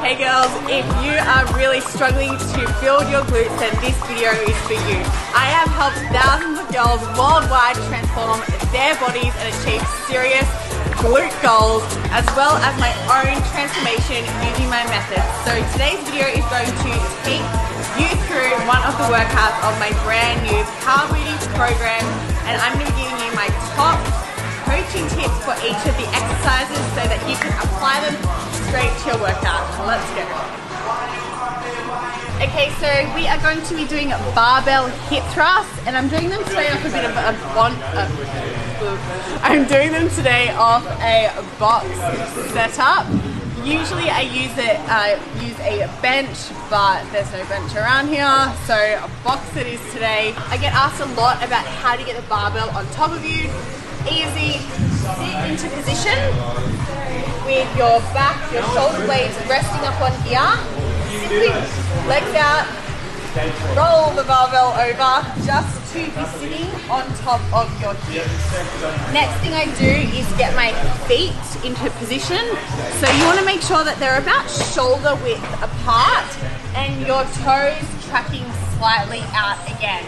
Hey girls, if you are really struggling to build your glutes, then this video is for you. I have helped thousands of girls worldwide transform their bodies and achieve serious glute goals, as well as my own transformation using my methods. So today's video is going to take you through one of the workouts of my brand new Power Booty program, and I'm going to be giving you my top coaching tips for each of the exercises so that you can apply them straight to your workout. Let's go. Okay, so we are going to be doing barbell hip thrusts, and I'm doing them today off a bit of a box setup. Usually I use a bench, but there's no bench around here, so a box it is today. I get asked a lot about how to get the barbell on top of you. Easy, sit into position with your back, your shoulder blades resting up on here. Simply legs out, roll the barbell over just to be sitting on top of your hips. Next thing I do is get my feet into position. So you want to make sure that they're about shoulder width apart and your toes tracking slightly out again.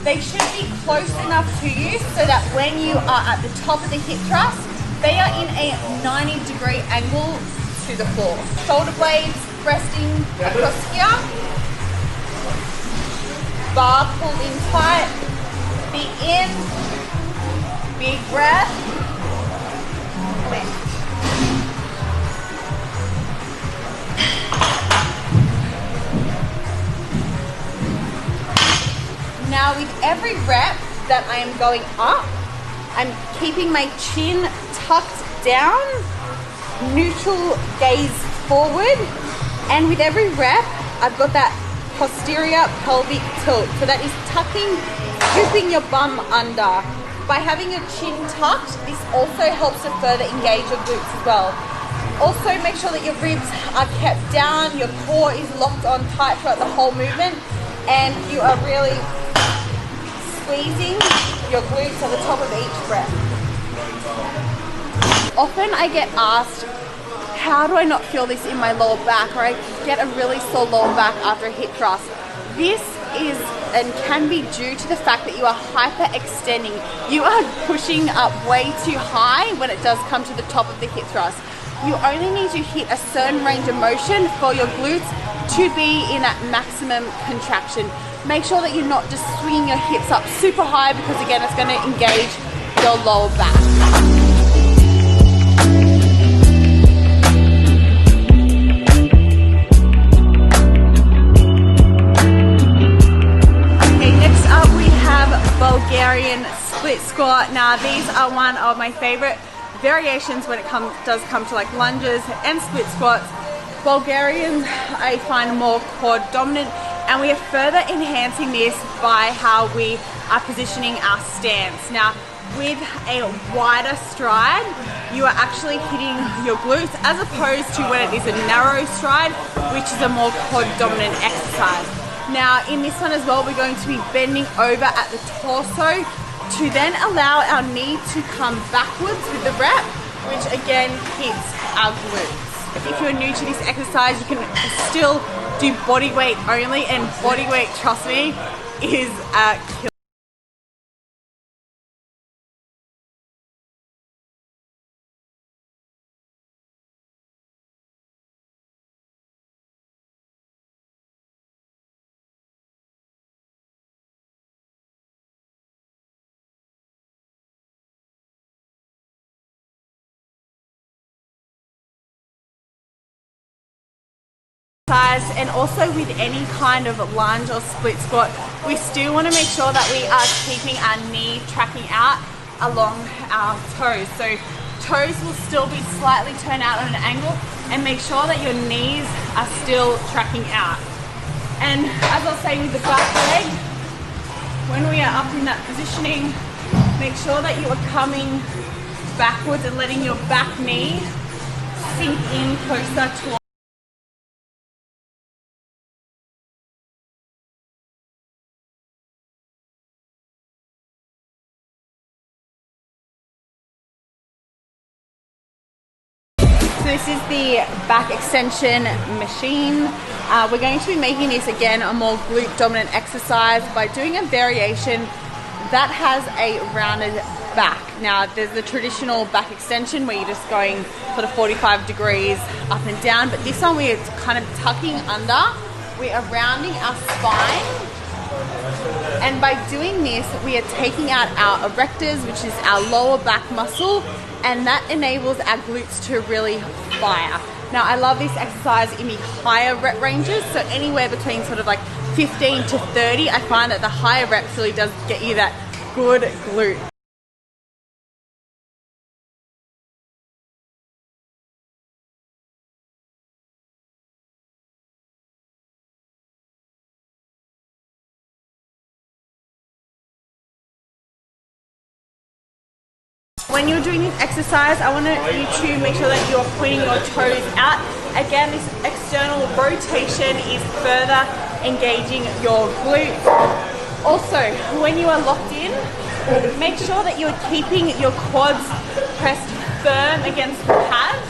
They should be close enough to you so that when you are at the top of the hip thrust, they are in a 90-degree angle to the floor. Shoulder blades resting across here. Bar pulled in tight. Feet in. Big breath. Lift. Now with every rep that I am going up, I'm keeping my chin tucked down, neutral gaze forward, and with every rep, I've got that posterior pelvic tilt. So that is tucking, scooping your bum under. By having your chin tucked, this also helps to further engage your glutes as well. Also make sure that your ribs are kept down, your core is locked on tight throughout the whole movement, and you are really squeezing your glutes at the top of each breath. Often I get asked, how do I not feel this in my lower back, or I get a really sore lower back after a hip thrust? This is and can be due to the fact that you are hyperextending. You are pushing up way too high when it does come to the top of the hip thrust. You only need to hit a certain range of motion for your glutes to be in that maximum contraction. Make sure that you're not just swinging your hips up super high, because again, it's going to engage your lower back. Okay, next up we have Bulgarian split squat. Now these are one of my favorite variations when it does come to like lunges and split squats. Bulgarians I find more core dominant, and we are further enhancing this by how we are positioning our stance. Now, with a wider stride, you are actually hitting your glutes, as opposed to when it is a narrow stride, which is a more core dominant exercise. Now, in this one as well, we're going to be bending over at the torso to then allow our knee to come backwards with the rep, which again hits our glutes. If you're new to this exercise, you can still do body weight only, and body weight, trust me, is a killer. And also with any kind of lunge or split squat, we still want to make sure that we are keeping our knee tracking out along our toes. So toes will still be slightly turned out on an angle, and make sure that your knees are still tracking out. And as I was saying with the back leg, when we are up in that positioning, make sure that you are coming backwards and letting your back knee sink in closer to this is the back extension machine. We're going to be making this again a more glute dominant exercise by doing a variation that has a rounded back. Now there's the traditional back extension where you're just going sort of 45 degrees up and down, but this one we're kind of tucking under. We are rounding our spine, and by doing this we are taking out our erectors, which is our lower back muscle, and that enables our glutes to really fire. Now I love this exercise in the higher rep ranges, so anywhere between sort of like 15 to 30, I find that the higher reps really does get you that good glute. When you're doing this exercise, I want you to make sure that you're pointing your toes out. Again, this external rotation is further engaging your glutes. Also, when you are locked in, make sure that you're keeping your quads pressed firm against the pads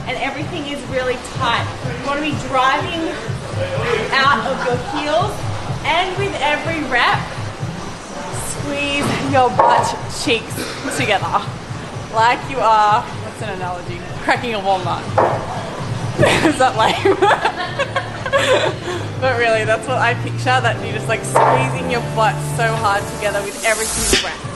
and everything is really tight. You want to be driving out of your heels, and with every rep, squeeze your butt cheeks together like you are, what's an analogy? Cracking a walnut. Is that lame? But really, that's what I picture, that you're just like squeezing your butt so hard together with every single breath.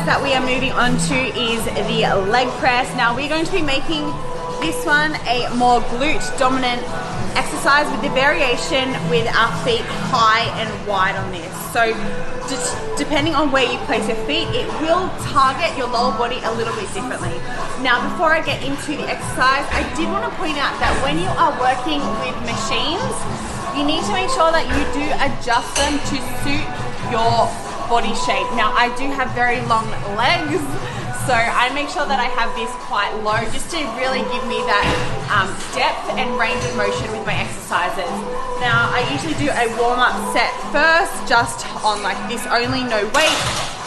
That we are moving on to is the leg press. Now we're going to be making this one a more glute dominant exercise with the variation with our feet high and wide on this. So just depending on where you place your feet, it will target your lower body a little bit differently. Now before I get into the exercise, I did want to point out that when you are working with machines, you need to make sure that you do adjust them to suit your body shape. Now I do have very long legs, so I make sure that I have this quite low just to really give me that depth and range of motion with my exercises. Now I usually do a warm-up set first, just on like this only, no weight,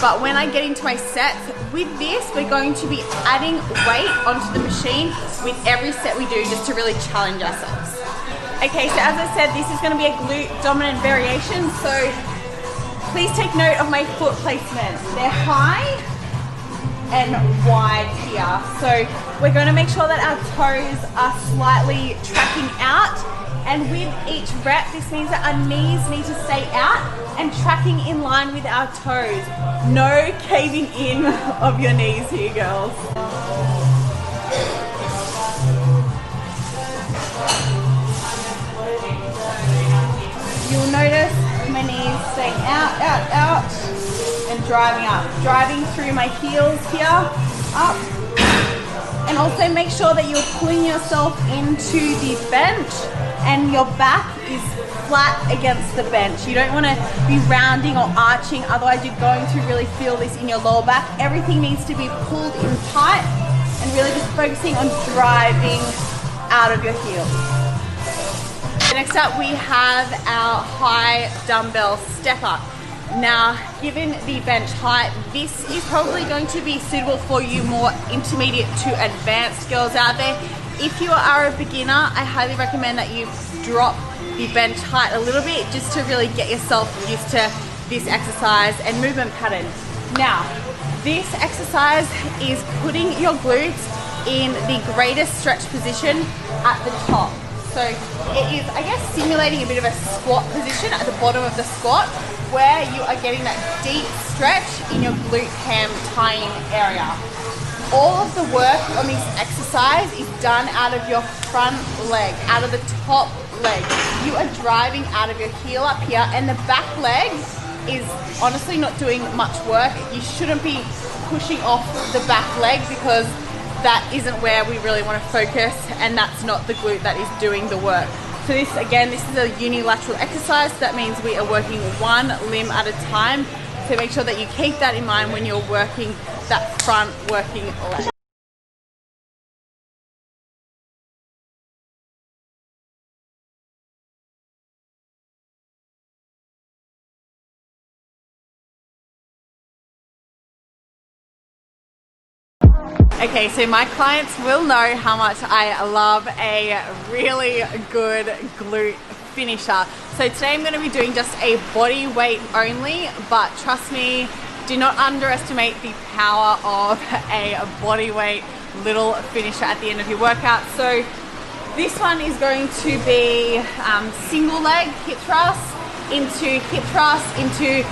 but when I get into my sets with this, we're going to be adding weight onto the machine with every set we do, just to really challenge ourselves. Okay, so as I said, this is going to be a glute dominant variation, so please take note of my foot placement. They're high and wide here. So we're going to make sure that our toes are slightly tracking out, and with each rep, this means that our knees need to stay out and tracking in line with our toes. No caving in of your knees here, girls. You'll notice my knees staying out, and driving up. Driving through my heels here, up. And also make sure that you're pulling yourself into the bench and your back is flat against the bench. You don't want to be rounding or arching, otherwise you're going to really feel this in your lower back. Everything needs to be pulled in tight and really just focusing on driving out of your heels. Next up we have our high dumbbell step up. Now given the bench height, this is probably going to be suitable for you more intermediate to advanced girls out there. If you are a beginner, I highly recommend that you drop the bench height a little bit just to really get yourself used to this exercise and movement pattern. Now this exercise is putting your glutes in the greatest stretch position at the top. So it is, I guess, simulating a bit of a squat position at the bottom of the squat, where you are getting that deep stretch in your glute ham tying area. All of the work on this exercise is done out of your front leg, out of the top leg. You are driving out of your heel up here, and the back leg is honestly not doing much work. You shouldn't be pushing off the back leg, because that isn't where we really want to focus, and that's not the glute that is doing the work. So this, again, this is a unilateral exercise. That means we are working one limb at a time. So make sure that you keep that in mind when you're working that front working leg. Okay, so my clients will know how much I love a really good glute finisher. So today I'm going to be doing just a body weight only, but trust me, do not underestimate the power of a body weight little finisher at the end of your workout. So this one is going to be single leg hip thrust into hip thrust into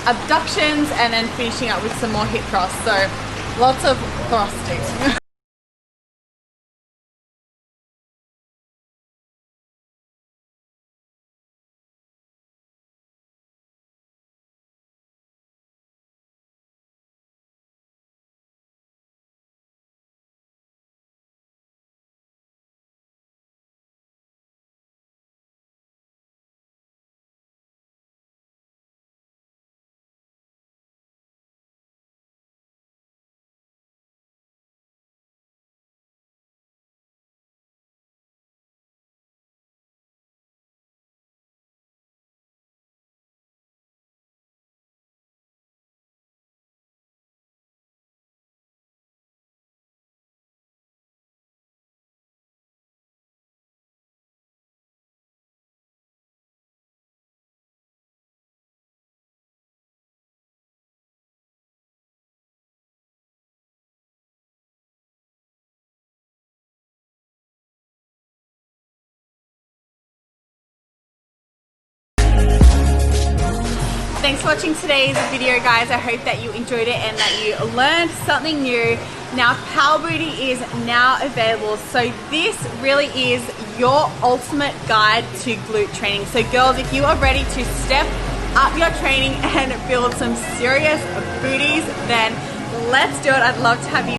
abductions, and then finishing up with some more hip thrusts. So lots of thrusting. Thanks for watching today's video, guys. I hope that you enjoyed it and that you learned something new. Now, Power Booty is now available. So this really is your ultimate guide to glute training. So girls, if you are ready to step up your training and build some serious booties, then let's do it. I'd love to have you